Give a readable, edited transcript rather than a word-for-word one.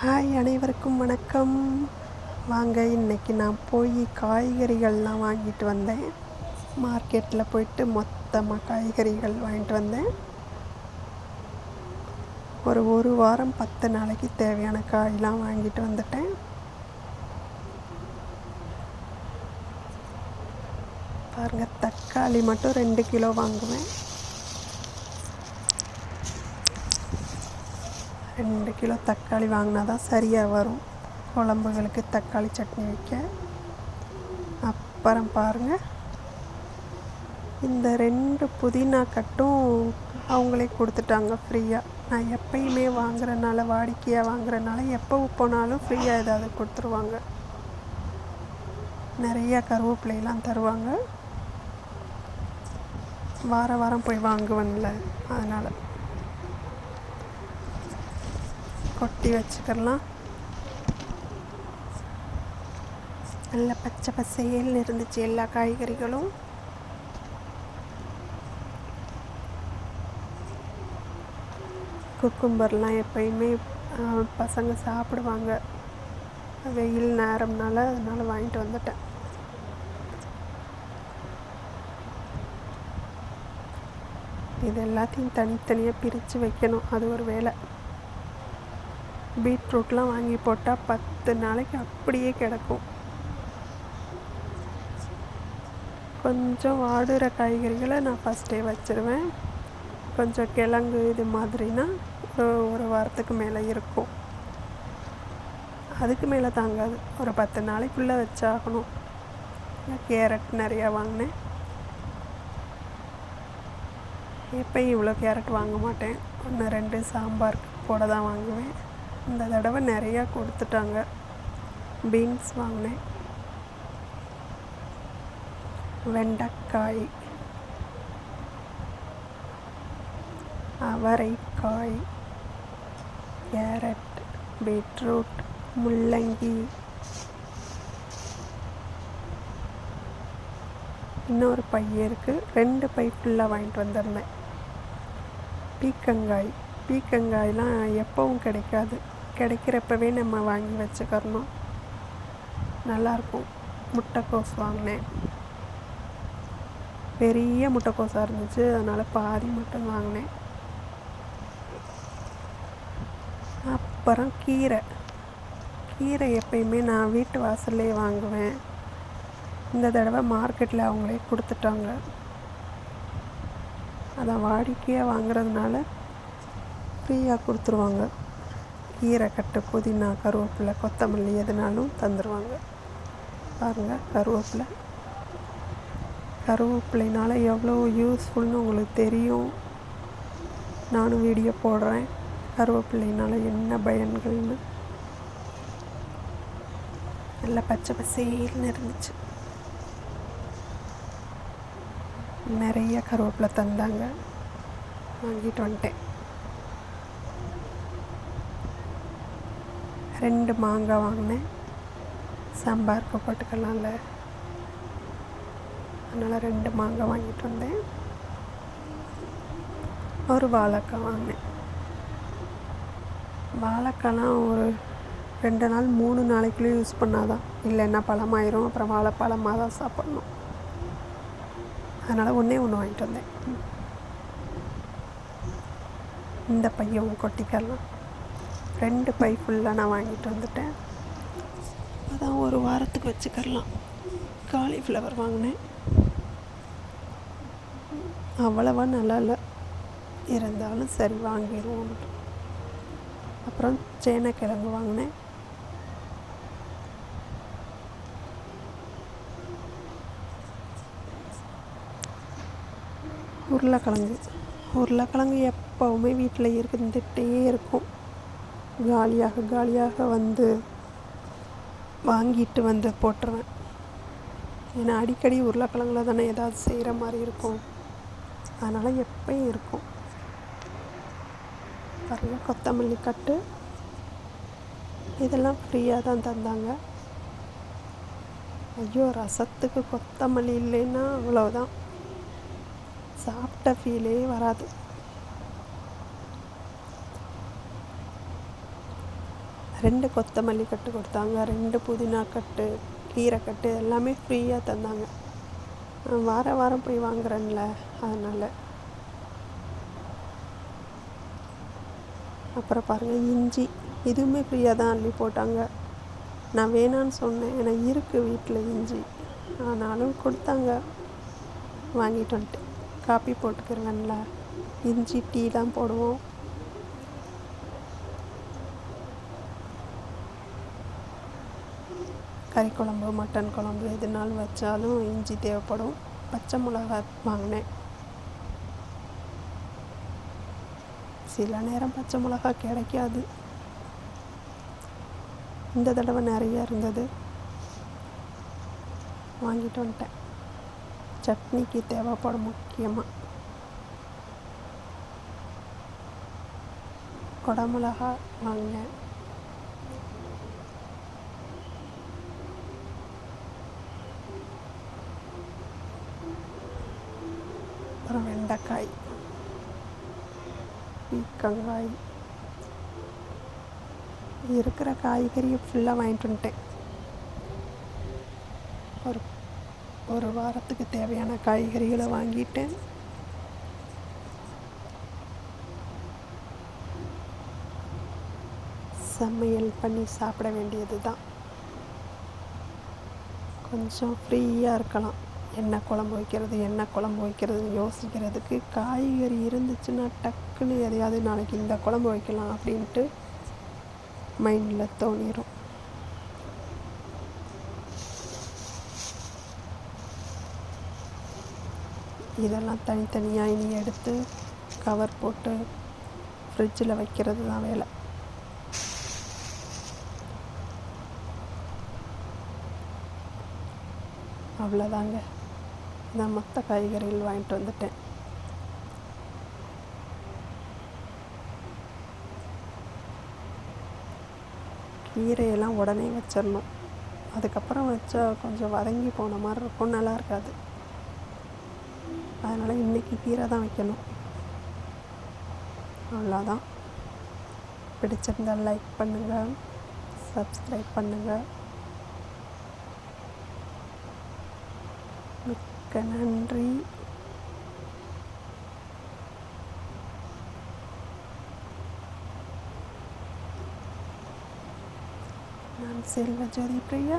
Hi, அனைவருக்கும் வணக்கம். வாங்க, இன்றைக்கி நான் போய் காய்கறிகள்லாம் வாங்கிட்டு வந்தேன். மார்க்கெட்டில் போயிட்டு மொத்தமாக காய்கறிகள் வாங்கிட்டு வந்தேன். ஒரு வாரம் 10 நாளைக்கு தேவையான காயெலாம் வாங்கிட்டு வந்துட்டேன். பாருங்கள், தக்காளி மட்டும் 2 கிலோ வாங்குவேன். 2 கிலோ தக்காளி வாங்கினா தான் சரியாக வரும் குழம்புகளுக்கு, தக்காளி சட்னி வைக்க. அப்புறம் பாருங்கள், இந்த 2 புதினா கட்டும் அவங்களே கொடுத்துட்டாங்க ஃப்ரீயாக. நான் எப்பயுமே வாங்குறதுனால, வாடிக்கையாக வாங்குறதுனால எப்போ போனாலும் ஃப்ரீயாக ஏதாவது கொடுத்துருவாங்க. நிறையா கருவேப்பிலையெல்லாம் தருவாங்க. வாரம் போய் வாங்குவேன்ல, அதனால் கொட்டி வச்சுக்கலாம். நல்ல பச்சை பசேல்னு இருந்துச்சு எல்லா காய்கறிகளும். குக்கும்பர்லாம் எப்பயுமே பசங்க சாப்பிடுவாங்க, வெயில் நேரம்னால, அதனால் வாங்கிட்டு வந்துட்டேன். இது எல்லாத்தையும் தனித்தனியாக பிரித்து வைக்கணும், அது ஒரு வேலை. பீட்ரூட்லாம் வாங்கி போட்டால் 10 நாளைக்கு அப்படியே கிடக்கும். கொஞ்சம் வாடுற காய்கறிகளை நான் ஃபஸ்ட்டே வச்சுருவேன். கொஞ்சம் கிழங்கு இது மாதிரினா ஒரு வாரத்துக்கு மேலே இருக்கும். அதுக்கு மேலே தாங்காது, ஒரு 10 நாளைக்குள்ளே வச்சாகணும். கேரட் நிறையா வாங்கினேன். எப்பயும் இவ்வளோ கேரட் வாங்க மாட்டேன், 1-2 சாம்பாருக்கு போட தான் வாங்குவேன். இந்த தடவை நிறையா கொடுத்துட்டாங்க. பீன்ஸ் வாங்கினேன், வெண்டைக்காய், அவரைக்காய், கேரட், பீட்ரூட், முள்ளங்கி, இன்னொரு பை இருக்குது. 2 பை ஃபுல்லாக வாங்கிட்டு வந்திருந்தேன். பீக்கங்காயெலாம் எப்பவும் கிடைக்காது, கிடைக்கிறப்பவே நம்ம வாங்கி வச்சுக்கிறணும், நல்லாயிருக்கும். முட்டைக்கோஸ் வாங்கினேன், பெரிய முட்டைக்கோஸாக இருந்துச்சு, அதனால் பாதி மட்டும் வாங்கினேன். அப்புறம் கீரை எப்பயுமே நான் வீட்டு வாசல்லே வாங்குவேன். இந்த தடவை மார்க்கெட்டில் அவங்களே கொடுத்துட்டாங்க. அதை வாடிக்கையாக வாங்குறதுனால ஃப்ரீயாக கொடுத்துருவாங்க. கீரை கட்டு, புதினா, கருவேப்பிலை, கொத்தமல்லி எதுனாலும் தந்துடுவாங்க. பாருங்கள், கருவேப்பிலைனால எவ்வளோ யூஸ்ஃபுல்னு உங்களுக்கு தெரியும். நானும் வீடியோ போடுறேன், கருவேப்பிலைனால என்ன பயன்கள்னு. நல்லா பச்சை பசேல்னு இருந்துச்சு. நிறைய கருவேப்பிலை தந்தாங்க, வாங்கிட்டு வந்துட்டேன். 2 மாங்காய் வாங்கினேன், சாம்பாருக்கு போட்டுக்கலாம்ல, அதனால் 2 மாங்காய் வாங்கிட்டு வந்தேன். ஒரு வாழைக்காய் வாங்கினேன். வாழைக்காய்லாம் ஒரு 2 நாள் 3 நாளைக்குள்ளே யூஸ் பண்ணாதான், இல்லைன்னா பழமாயிரும். அப்புறம் வாழைப்பழமாக தான் சாப்பிட்ணும், அதனால் ஒன்று வாங்கிட்டு வந்தேன். இந்த பையன் கொட்டிக்கலாம். 2 பை ஃபுல்லாக நான் வாங்கிட்டு வந்துட்டேன். அதான் ஒரு வாரத்துக்கு வச்சுக்கலாம். காலிஃப்ளவர் வாங்கினேன், அவ்வளவா நல்லா இல்லை, இருந்தாலும் சரி வாங்கிடுவோம். அப்புறம் சேனைக்கிழங்கு வாங்கினேன். உருளைக்கிழங்கு எப்போவுமே வீட்டில் இருந்துகிட்டே இருக்கும். காலியாக வந்து வாங்கிட்டு வந்து போட்டுருவேன். ஏன்னா அடிக்கடி உருளைக்கிழங்குல தானே ஏதாவது செய்கிற மாதிரி இருக்கும், அதனால் எப்பயும் இருக்கும். பாருங்கள், கொத்தமல்லி கட்டு இதெல்லாம் ஃப்ரீயாக தான் தந்தாங்க. ஐயோ, ரசத்துக்கு கொத்தமல்லி இல்லைன்னா அவ்வளோதான், சாப்பிட்ட ஃபீலே வராது. 2 2 கொத்தமல்லி கட்டு கொடுத்தாங்க, 2 புதினா கட்டு, கீரை கட்டு எல்லாமே ஃப்ரீயாக தந்தாங்க. வாரம் வாரம் போய் வாங்குறேன்ல, அதனால். அப்புறம் பாருங்கள், இஞ்சி இதுவுமே ஃப்ரீயாக தான் அள்ளி போட்டாங்க. நான் வேணான்னு சொன்னேன், ஏன்னா இருக்குது வீட்டில் இஞ்சி, ஆனாலும் கொடுத்தாங்க, வாங்கிட்டு வந்துட்டேன். காப்பி போட்டுக்கிருவேன்ல, இஞ்சி டீ தான் போடுவோம். கறி குழம்பு, மட்டன் குழம்பு எதுனாலும் வச்சாலும் இஞ்சி தேவைப்படும். பச்சை மிளகா வாங்கினேன். சில நேரம் பச்சை மிளகா கிடைக்காது. இந்த தடவை நிறைய இருந்தது, வாங்கிட்டு வந்துட்டேன். சட்னிக்கு தேவைப்படும் முக்கியமாக. குடமிளகா வாங்கினேன். அப்புறம் வெண்டைக்காய், பீக்கங்காய், இருக்கிற காய்கறியை ஃபுல்லாக வாங்கிட்டு வந்துட்டேன். ஒரு வாரத்துக்கு தேவையான காய்கறிகளை வாங்கிட்டேன். சமையல் பண்ணி சாப்பிட வேண்டியது தான். கொஞ்சம் ஃப்ரீயாக இருக்கலாம். என்ன குழம்பு வைக்கிறதுன்னு யோசிக்கிறதுக்கு காய்கறி இருந்துச்சுன்னா டக்குன்னு எதையாவது நாளைக்கு இந்த குழம்பு வைக்கலாம் அப்படின்ட்டு மைண்டில் தோணிடும். இதெல்லாம் தனித்தனியாக இனி எடுத்து கவர் போட்டு ஃப்ரிட்ஜில் வைக்கிறது தான் வேலை. அவ்வளோதாங்க. நான் மற்ற காய்கறிகள் வாங்கிட்டு வந்துட்டேன். கீரையெல்லாம் உடனே வச்சிடணும். அதுக்கப்புறம் வச்சா கொஞ்சம் வதங்கி போன மாதிரி இருக்கும், நல்லா இருக்காது. அதனால் இன்றைக்கி கீரை தான் வைக்கணும். அவ்வளோதான். பிடிச்சிருந்தால் லைக் பண்ணுங்கள், சப்ஸ்கிரைப் பண்ணுங்கள். மிக்க நன்றி. நான் செல்வஜோதி பிரியா.